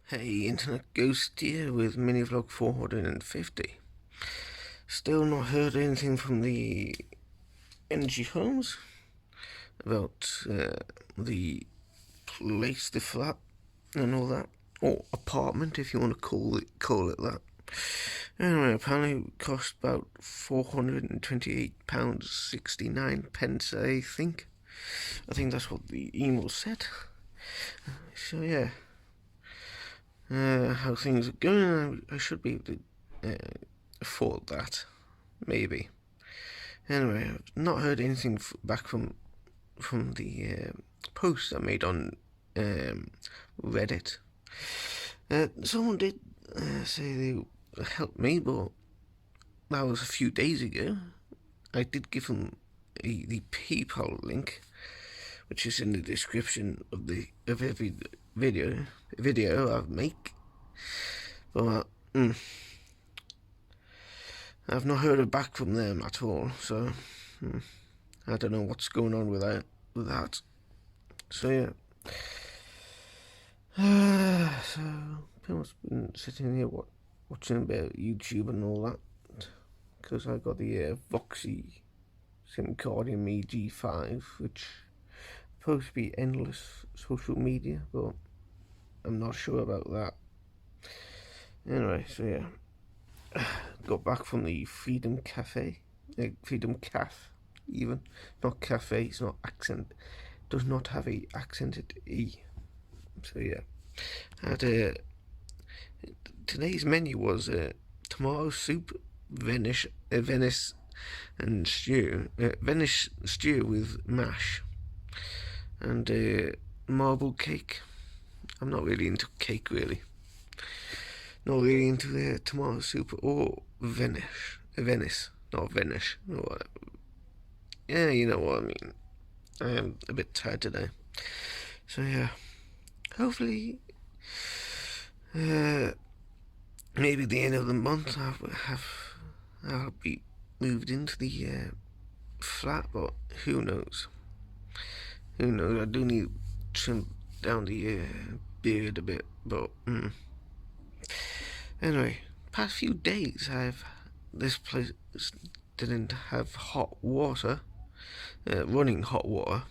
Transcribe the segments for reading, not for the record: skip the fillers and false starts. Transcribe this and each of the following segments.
Hey, Internet Ghost here with Minivlog 450. Still not heard anything from the Energy Homes about the place, the flat, and all that, or apartment if you want to call it that. Anyway, apparently it cost about £428.69, I think. I think that's what the email said. So yeah. How things are going, I should be able to afford that, maybe. Anyway, I've not heard anything back from the post I made on Reddit. Someone did say they helped me, but that was a few days ago. I did give them the PayPal link, which is in the description of every video I make. But I've not heard back from them at all, so I don't know what's going on with that. So yeah. So pretty much been sitting here watching about YouTube and all that, because I got the Voxy SIM card in me G5, which is supposed to be endless social media, but I'm not sure about that. Anyway, so yeah, got back from the Freedom Cafe, Freedom Caf, even, not cafe. It's not accent. Does not have a accented e. So yeah, had today's menu was tomato soup, Venice and stew, Venice stew with mash, and marble cake. I'm not really into cake, really. Not really into the tomato soup or Venice, not Venice. No, yeah, you know what I mean. I am a bit tired today, so yeah. Hopefully, maybe the end of the month I'll be moved into the flat, but who knows? Who knows? I do need to trim down the beard a bit, but anyway, past few days this place didn't have hot water, running hot water,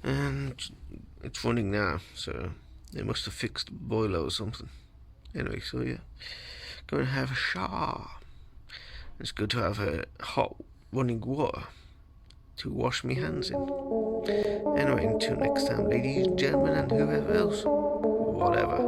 and it's running now, so they must have fixed the boiler or something. Anyway, so yeah, going to have a shower. It's good to have hot running water to wash my hands in. Anyway, until next time, ladies, gentlemen, and whoever else, whatever.